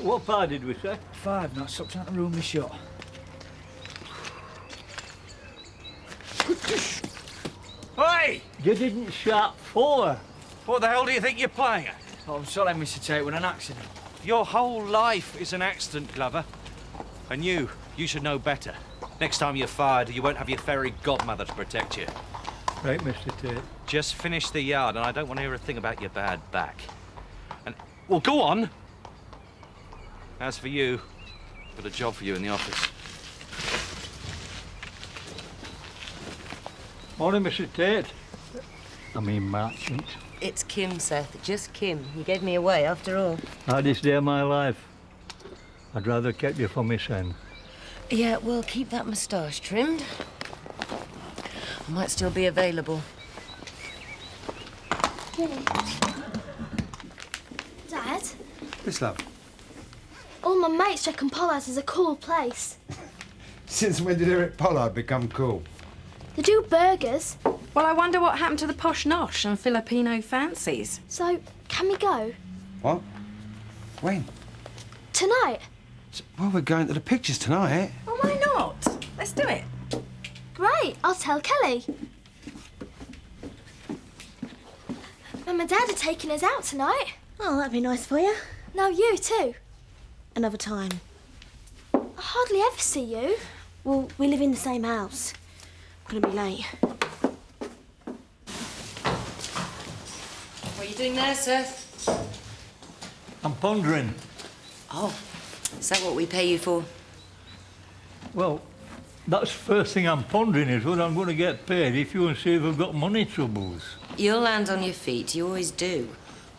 What fire did we say? 5, not sucked out the room we shot. Hey! You didn't shout 4. What the hell do you think you're playing at? Oh, I'm sorry, Mr. Tate, with an accident. Your whole life is an accident, Glover. And you should know better. Next time you're fired, you won't have your fairy godmother to protect you. Right, Mr. Tate. Just finish the yard, and I don't want to hear a thing about your bad back. And, well, go on! As for you, I've got a job for you in the office. Morning, Mr. Tate. I mean, Merchant. It's Kim, Seth. Just Kim. You gave me away after all. Hardest day of my life. I'd rather kept you for my son. Yeah, well, keep that moustache trimmed. I might still be available. Dad, Yes, love. all my mates reckon Pollard's is a cool place. Since when did Eric Pollard become cool? They do burgers, Well, I wonder what happened to the posh nosh and Filipino fancies. so can we go? What? When? Tonight? Well, we're going to the pictures tonight, eh? Well, why not? Let's do it. Great, I'll tell Kelly. Mum and Dad are taking us out tonight. Oh, that'd be nice for you. Now you too. Another time. I hardly ever see you. Well, we live in the same house. I'm gonna be late. What are you doing there, Seth? I'm pondering. Oh, is that what we pay you for? Well, that's the first thing I'm pondering is what I'm going to get paid if you and Steve have got money troubles. You'll land on your feet. You always do.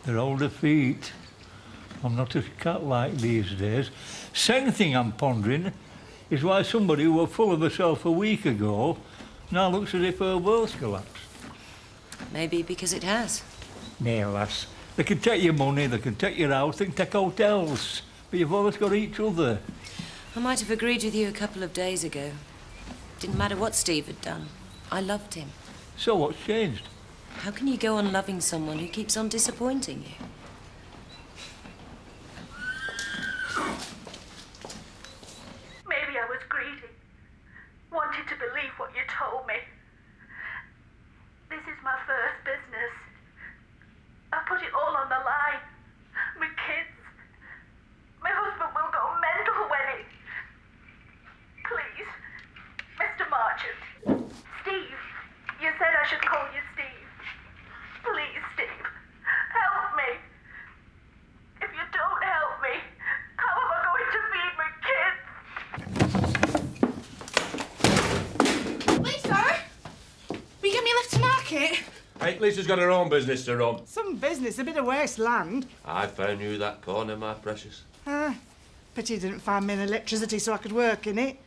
They're older feet. I'm not a cat like these days. Second thing I'm pondering is why somebody who was full of herself a week ago now looks as if her world's collapsed. Maybe because it has. Nay, lass. They can take your money, they can take your house, they can take hotels, but you've always got each other. I might have agreed with you a couple of days ago. Didn't matter what Steve had done. I loved him. So what's changed? How can you go on loving someone who keeps on disappointing you? Maybe I was greedy. Wanted to believe what you told me. This is my first business. I put it all on the line. My kids. My husband will go mental when it... Please, Mr. Marchant. Steve, you said I should call you Steve. Please, Steve, help me. If you don't help me, how am I going to feed my kids? Lisa! Will you get me a lift to market? Hey, Lisa's got her own business to run. Some business, a bit of wasteland. I found you that corner, my precious. Pity you didn't find me an electricity so I could work in it.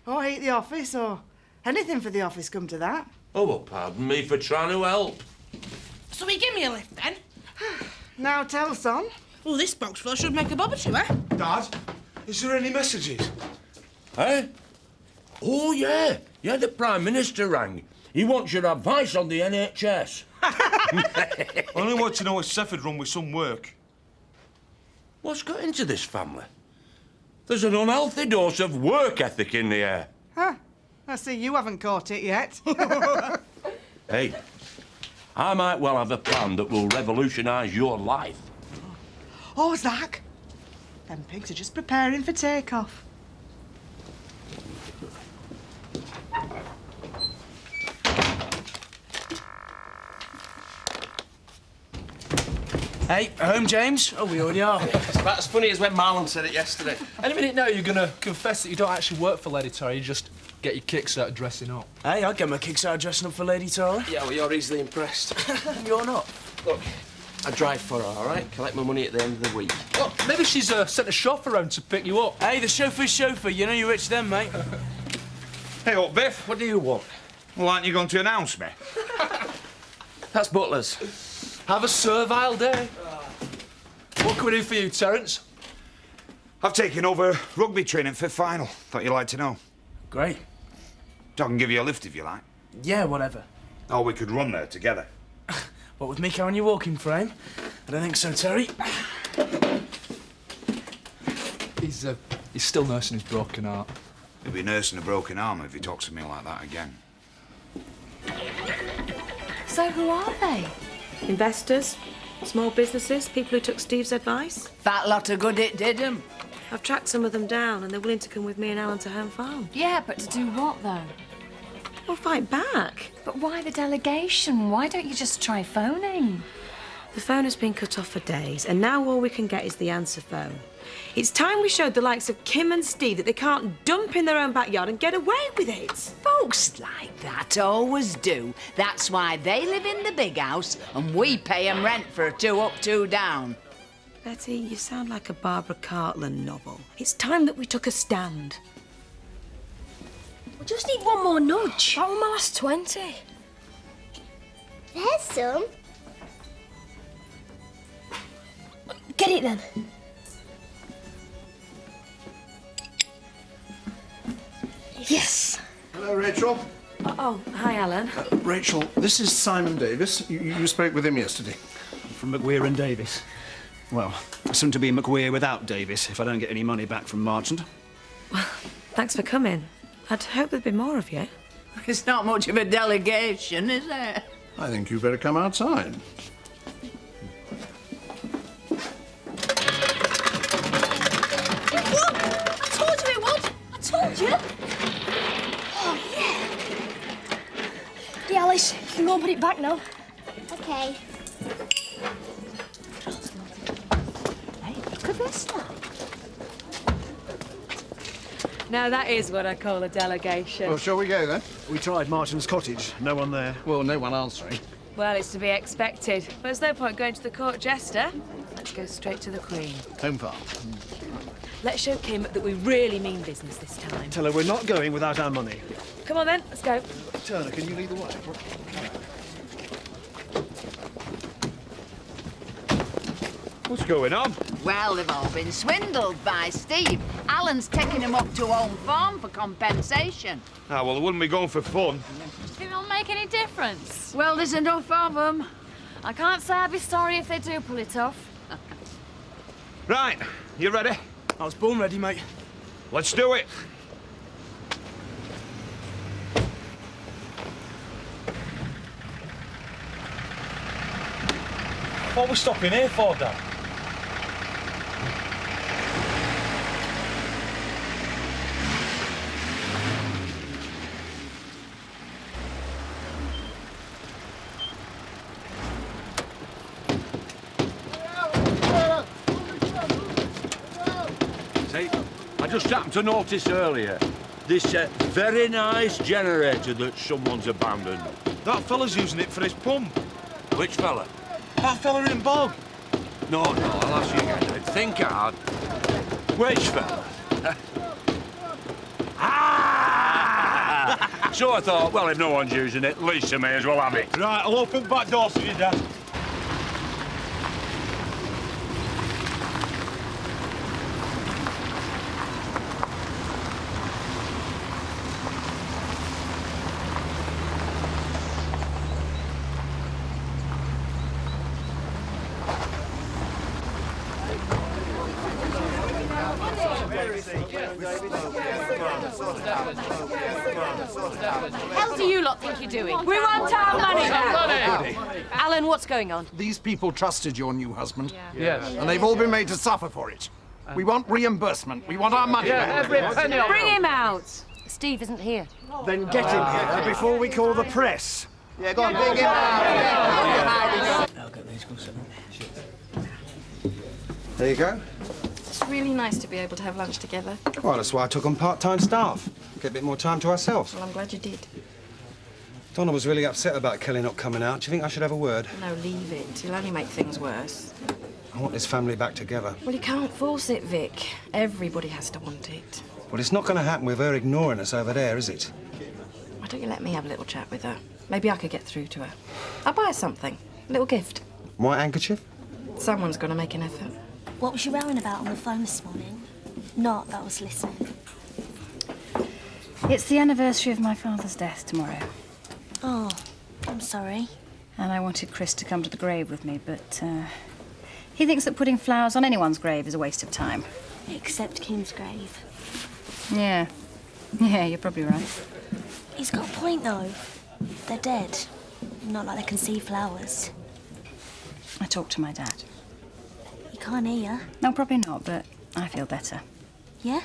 Or heat the office, or anything for the office, come to that. Oh, well, pardon me for trying to help. So will you give me a lift, then? Now tell, son. Well, this box full should make a bobber to, eh? Dad, is there any messages? Eh? Oh, yeah. Yeah, the Prime Minister rang. He wants your advice on the NHS. I only want to know if Seth had run with some work. What's got into this family? There's an unhealthy dose of work ethic in the air. Huh. I see you haven't caught it yet. Hey, I might well have a plan that will revolutionise your life. Oh, Zach. Them pigs are just preparing for takeoff. Hey, home, James? Oh, we already are. It's about as funny as when Marlon said it yesterday. Any minute now, you're going to confess that you don't actually work for Lady Tori, you just get your kicks out of dressing up. Hey, I'll get my kicks out of dressing up for Lady Tora. Yeah, well, you're easily impressed. You're not. Look, I drive for her, all right? Collect my money at the end of the week. Well, maybe she's sent a chauffeur round to pick you up. Hey, the chauffeur's chauffeur. You know you're rich then, mate. Hey, up, Biff. What do you want? Well, aren't you going to announce me? That's Butler's. Have a servile day. What can we do for you, Terence? I've taken over rugby training for final. Thought you'd like to know. Great. I can give you a lift if you like. Yeah, whatever. Or we could run there together. What, with me carrying your walking frame? I don't think so, Terry. He's still nursing his broken heart. He'll be nursing a broken arm if he talks to me like that again. So who are they? Investors, small businesses, people who took Steve's advice? Fat lot of good it did 'em. I've tracked some of them down and they're willing to come with me and Alan to Home Farm. Yeah, but to do what, though? We'll fight back. But why the delegation? Why don't you just try phoning? The phone has been cut off for days, and now all we can get is the answer phone. It's time we showed the likes of Kim and Steve that they can't dump in their own backyard and get away with it. Folks like that always do. That's why they live in the big house and we pay 'em rent for a 2 up, 2 down. Betty, you sound like a Barbara Cartland novel. It's time that we took a stand. We just need one more nudge. That was my last 20. There's some. Get it then. Yes. Hello, Rachel. Oh, hi, Alan. Rachel, this is Simon Davis. You spoke with him yesterday. From McWeir and Davis. Well, soon to be McWeir without Davis if I don't get any money back from Marchant. Well, thanks for coming. I'd hoped there'd be more of you. It's not much of a delegation, is it? I think you better come outside. I told you it would. I told you. Oh, yeah. Yeah, Alice, you can go and put it back now. Okay. Hey, look at this now. Now, that is what I call a delegation. Well, shall we go then? We tried Marchant's cottage. No one there. Well, no one answering. Well, it's to be expected. But there's no point going to the court jester. Let's go straight to the Queen. Home Farm. Let's show Kim that we really mean business this time. Tell her we're not going without our money. Come on, then. Let's go. Turner, can you lead the way? What's going on? Well, they've all been swindled by Steve. Alan's taking them up to Home Farm for compensation. Ah, well, they wouldn't be going for fun. Do you think it'll make any difference? Well, there's enough of them. I can't say I'd be sorry if they do pull it off. Right, you ready? I was born ready, mate. Let's do it. What are we stopping here for, Dad? See, I just happened to notice earlier this very nice generator that someone's abandoned. That fella's using it for his pump. Which fella? That fella in Bog. No, I'll ask you again. Think hard. Which fella? Ah! So I thought, well, if no one's using it, Lisa may as well have it. Right, I'll open the back door for you, Dad. Hell do you lot think you're doing? We want our money back. Alan, what's going on? These people trusted your new husband. Yes. And they've all been made to suffer for it. We want reimbursement. We want our money back. Every penny of Bring it. him out. Steve isn't here. Then get him here before we call the press. Yeah, go on, bring him out. There you go. It's really nice to be able to have lunch together. Well, that's why I took on part-time staff. Get a bit more time to ourselves. Well, I'm glad you did. Donna was really upset about Kelly not coming out. Do you think I should have a word? No, leave it. You'll only make things worse. I want this family back together. Well, you can't force it, Vic. Everybody has to want it. Well, it's not going to happen with her ignoring us over there, is it? Why don't you let me have a little chat with her? Maybe I could get through to her. I'll buy her something. A little gift. White handkerchief? Someone's got to make an effort. What was you rowing about on the phone this morning? Not that I was listening. It's the anniversary of my father's death tomorrow. Oh, I'm sorry. And I wanted Chris to come to the grave with me, but he thinks that putting flowers on anyone's grave is a waste of time. Except Kim's grave. Yeah. Yeah, you're probably right. He's got a point, though. They're dead. Not like they can see flowers. I talked to my dad. He can't hear. No, probably not, but I feel better. Yeah?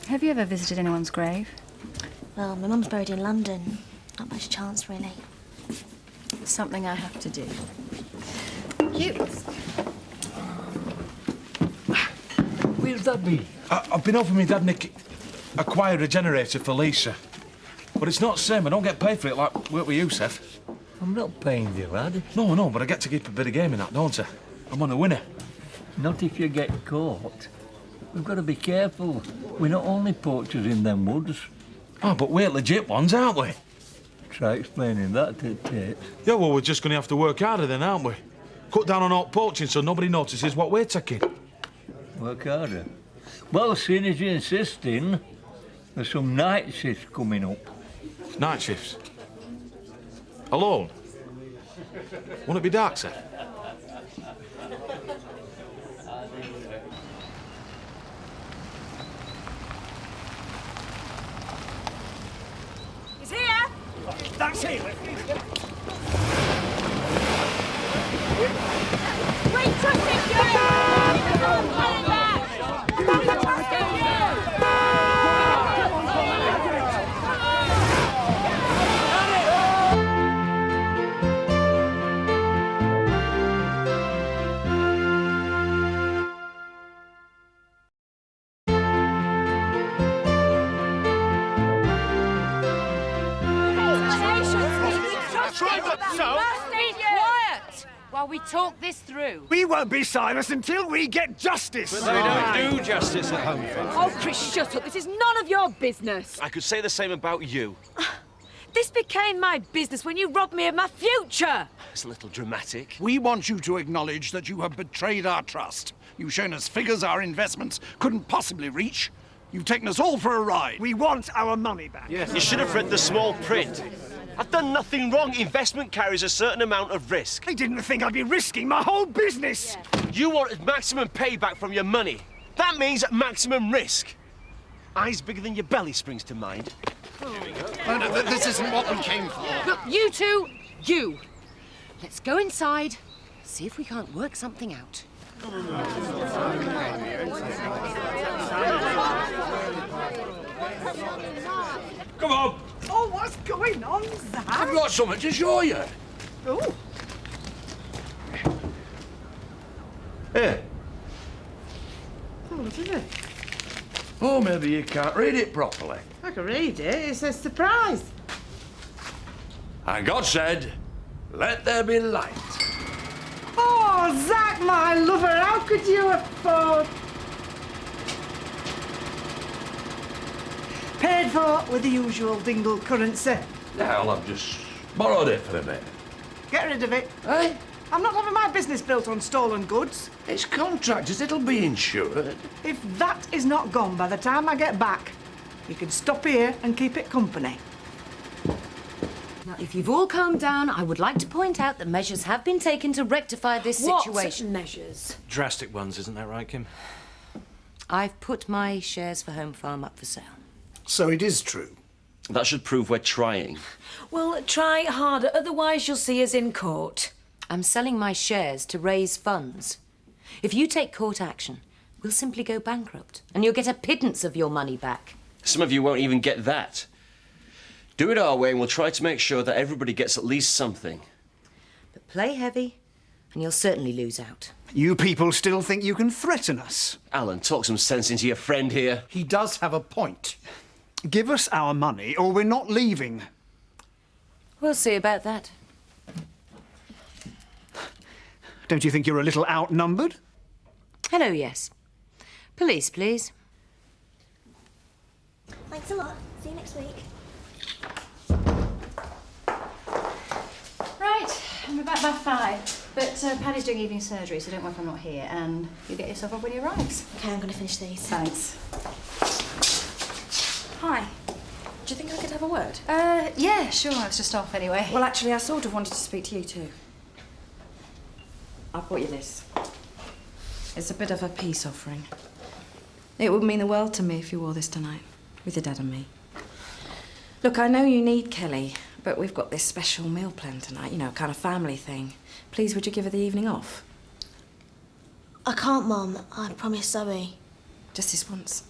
Have you ever visited anyone's grave? Well, my mum's buried in London. Not much chance, really. Something I have to do. Cute. Where's that be? I've been over my dad Nick acquired a generator for Lisa. But it's not the same. I don't get paid for it like work with you, Seth. I'm not paying you, lad. No, but I get to keep a bit of game in that, don't I? I'm on a winner. Not if you get caught. We've got to be careful. We're not only poachers in them woods. Oh, but we're legit ones, aren't we? Try explaining that to Tate. Yeah, well, we're just going to have to work harder then, aren't we? Cut down on all poaching so nobody notices what we're taking. Work harder? Well, seeing as you're insisting, there's some night shifts coming up. Night shifts? Alone? Won't it be dark, Seth? He's here! That's it. We trusted you! Come back! We trusted you! Quiet while we talk this through. We won't be silenced until we get justice. But they don't do justice at home, folks. Oh, Chris, shut up. This is none of your business. I could say the same about you. This became my business when you robbed me of my future. It's a little dramatic. We want you to acknowledge that you have betrayed our trust. You've shown us figures our investments couldn't possibly reach. You've taken us all for a ride. We want our money back. Yes. You should have read the small print. I've done nothing wrong. Investment carries a certain amount of risk. I didn't think I'd be risking my whole business. Yeah. You wanted maximum payback from your money. That means maximum risk. Eyes bigger than your belly springs to mind. Oh, no, this isn't what we came for. Look, you two, you. Let's go inside, see if we can't work something out. Come on. Oh, what's going on, Zach? I've got something to show you. Oh. Here. Oh, what is it? Oh, maybe you can't read it properly. I can read it. It says surprise. And God said, let there be light. Oh, Zach, my lover, how could you afford... Paid for with the usual dingle currency. Now, I've just borrowed it for a bit. Get rid of it. Eh? I'm not having my business built on stolen goods. It's contractors, it'll be insured. If that is not gone by the time I get back, you can stop here and keep it company. Now, if you've all calmed down, I would like to point out that measures have been taken to rectify this situation. What measures? Drastic ones, isn't that right, Kim? I've put my shares for Home Farm up for sale. So it is true. That should prove we're trying. Well, try harder, otherwise you'll see us in court. I'm selling my shares to raise funds. If you take court action, we'll simply go bankrupt, and you'll get a pittance of your money back. Some of you won't even get that. Do it our way, and we'll try to make sure that everybody gets at least something. But play heavy, and you'll certainly lose out. You people still think you can threaten us? Alan, talk some sense into your friend here. He does have a point. Give us our money, or we're not leaving. We'll see about that. Don't you think you're a little outnumbered? Hello, yes. Police, please. Thanks a lot. See you next week. Right, I'm back by 5. But Paddy's doing evening surgery, so don't worry if I'm not here. And you get yourself up when he arrives. Okay, I'm going to finish these. Thanks. Hi. Do you think I could have a word? Yeah, sure. I was just off anyway. Well, actually, I sort of wanted to speak to you too. I brought you this. It's a bit of a peace offering. It would mean the world to me if you wore this tonight, with your dad and me. Look, I know you need Kelly, but we've got this special meal planned tonight, you know, kind of family thing. Please, would you give her the evening off? I can't, Mum. I promised Zoe. Just this once.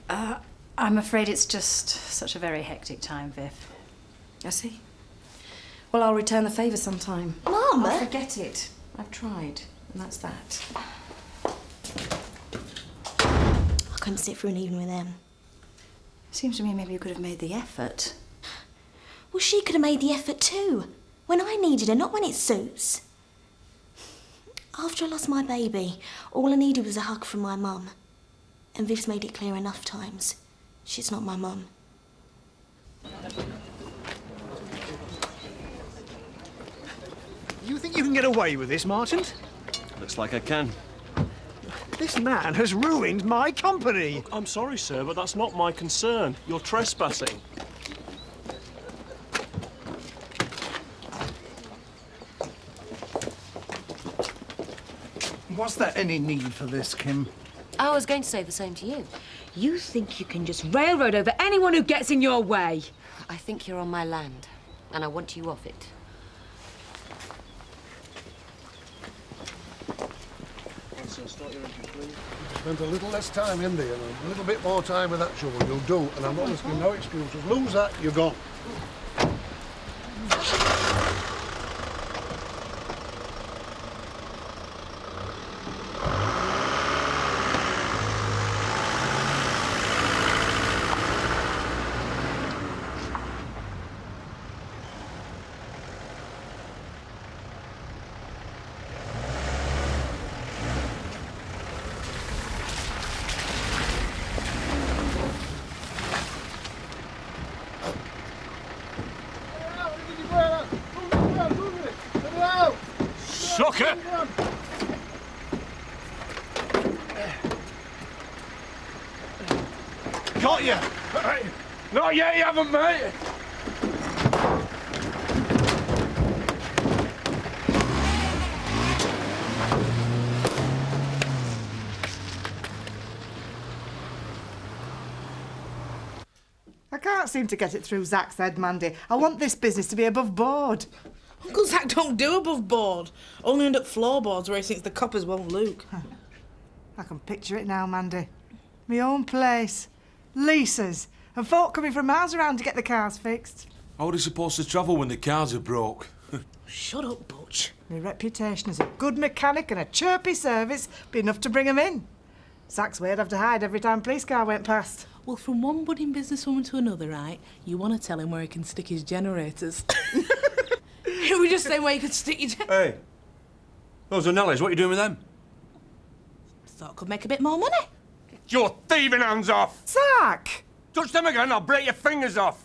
I'm afraid it's just such a very hectic time, Viv. I see. Well, I'll return the favour sometime. Mum! Oh, forget it. I've tried, and that's that. I couldn't sit through an evening with them. Seems to me maybe you could have made the effort. Well, she could have made the effort too. When I needed her, not when it suits. After I lost my baby, all I needed was a hug from my mum. And Viv's made it clear enough times. She's not my mum. You think you can get away with this, Martin? Looks like I can. This man has ruined my company. I'm sorry, sir, but that's not my concern. You're trespassing. Was there any need for this, Kim? I was going to say the same to you. You think you can just railroad over anyone who gets in your way? I think you're on my land, and I want you off it. Spent a little less time in there and a little bit more time with that shovel, you'll do. And I'm not asking no excuses. Lose that, you're gone. Sucker! Got you! Not yet, you haven't, mate! I can't seem to get it through Zach's head, Mandy. I want this business to be above board. Uncle Zach don't do above board. Only end up floorboards where he thinks the coppers won't look. I can picture it now, Mandy. My own place. Leases. And folk coming from miles around to get the cars fixed. How are they supposed to travel when the cars are broke? Shut up, Butch. My reputation as a good mechanic and a chirpy service be enough to bring 'em in. Zach's way I'd have to hide every time a police car went past. Well, from one budding businesswoman to another, right, you want to tell him where he can stick his generators. It was just saying where you could stick your Hey, those are Nellies. What are you doing with them? Thought I could make a bit more money. Get your thieving hands off! Zach! Touch them again, I'll break your fingers off.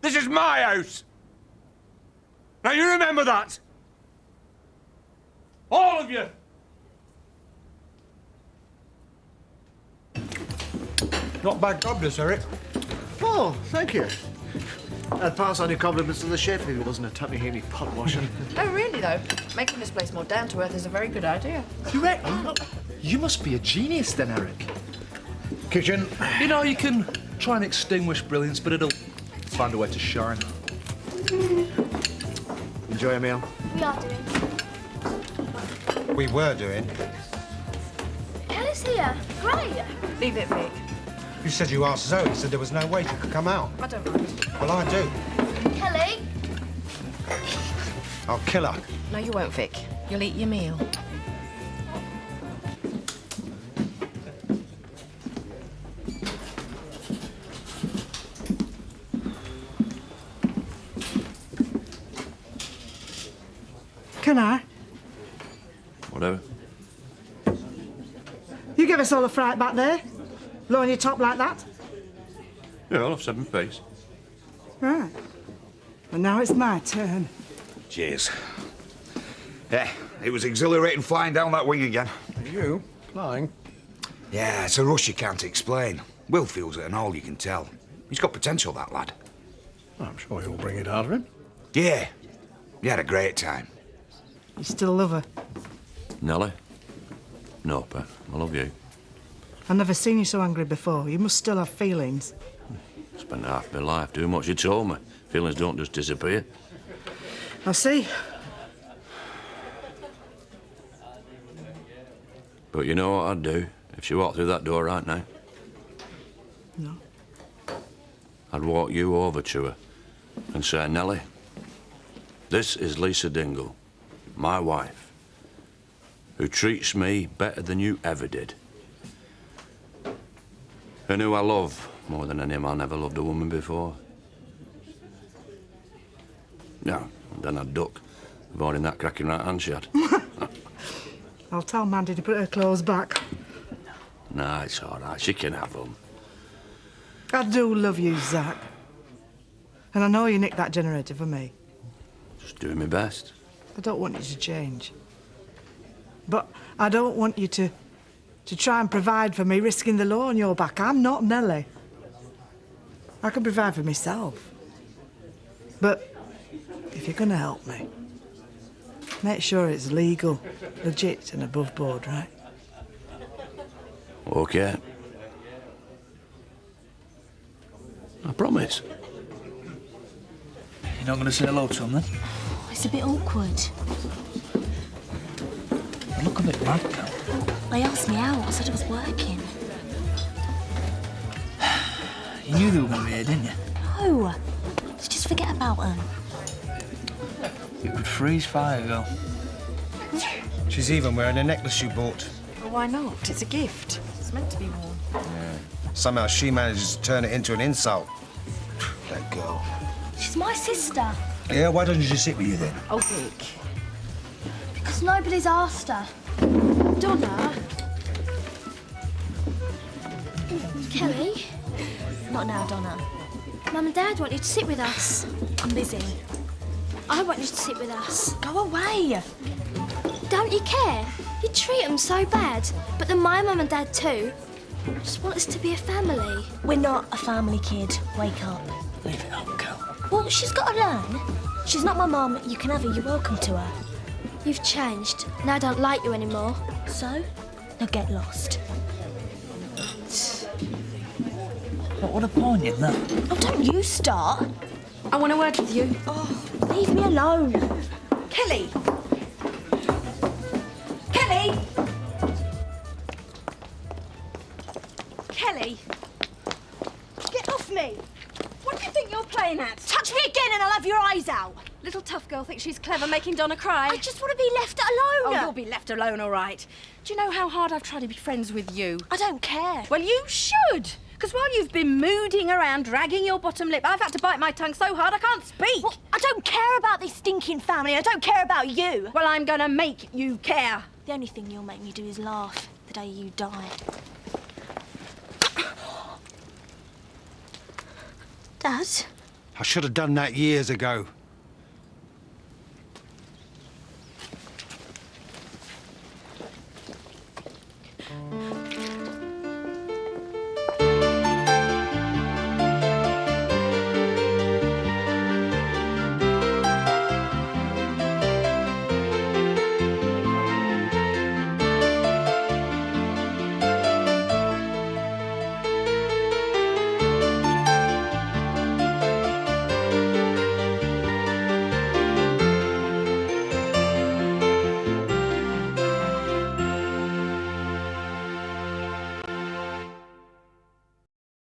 This is my house. Now you remember that. All of you. Not bad cobblers, Eric. Oh, thank you. I'd pass on your compliments to the chef if he wasn't a tuppy-heavy pot washer. Oh, really, though? Making this place more down-to-earth is a very good idea. You reckon? You must be a genius then, Eric. Kitchen. You know, you can try and extinguish brilliance, but it'll find a way to shine. Enjoy a meal. We are doing. We were doing. Ellie's here. Great. Leave it, Vic. You said you asked Zoe, said there was no way she could come out. I don't mind. Well, I do. Kelly. I'll kill her. No, you won't, Vic. You'll eat your meal. Can I? Whatever. You give us all a fright back there? Lowering your top like that? Yeah, I'll have 7 pace. Right. And now it's my turn. Cheers. Yeah, it was exhilarating flying down that wing again. You? Flying? Yeah, it's a rush you can't explain. Will feels it and all you can tell. He's got potential, that lad. I'm sure you'll bring it out of him. Yeah. He had a great time. You still love her? Nellie? No, Pat. I love you. I've never seen you so angry before. You must still have feelings. Spent half my life doing what you told me. Feelings don't just disappear. I see. But you know what I'd do if she walked through that door right now? No. I'd walk you over to her and say, Nellie, this is Lisa Dingle, my wife, who treats me better than you ever did. And who I love more than any man ever loved a woman before. No, then I'd duck, avoiding that cracking right hand she had. I'll tell Mandy to put her clothes back. Nah, it's all right. She can have them. I do love you, Zach. And I know you nicked that generator for me. Just doing my best. I don't want you to change. But I don't want you to try and provide for me, risking the law on your back. I'm not Nellie. I can provide for myself. But if you're going to help me, make sure it's legal, legit and above board, right? Okay. I promise. You're not going to say hello to him, then? It's a bit awkward. You look a bit mad now. They asked me out. I said I was working. You knew they were going to be here, didn't you? No. So just forget about them. You could freeze fire, girl. She's even wearing a necklace you bought. Well, why not? It's a gift. It's meant to be worn. Yeah. Somehow she manages to turn it into an insult. That girl. She's my sister. Yeah, why don't you just sit with you then? Oh, Vic. Because nobody's asked her. Donna. Kelly. Not now, Donna. Mum and Dad want you to sit with us. I'm busy. I want you to sit with us. Go away. Don't you care? You treat them so bad. But then my mum and Dad too. I just want us to be a family. We're not a family, kid. Wake up. Leave it up, girl. Well, she's got to learn. She's not my mum. You can have her. You're welcome to her. You've changed, and I don't like you anymore. So? Now get lost. But what a point in that? Oh, don't you start. I want a word with you. Oh, leave me alone. Kelly! Kelly! Kelly! Get off me. What do you think you're playing at? Touch me again and I'll have your eyes out. Little tough girl thinks she's clever, making Donna cry. I just want to be left alone. Oh, you'll be left alone, all right. Do you know how hard I've tried to be friends with you? I don't care. Well, you should. Because while you've been mooding around, dragging your bottom lip, I've had to bite my tongue so hard I can't speak. Well, I don't care about this stinking family. I don't care about you. Well, I'm going to make you care. The only thing you'll make me do is laugh the day you die. Dad? I should have done that years ago.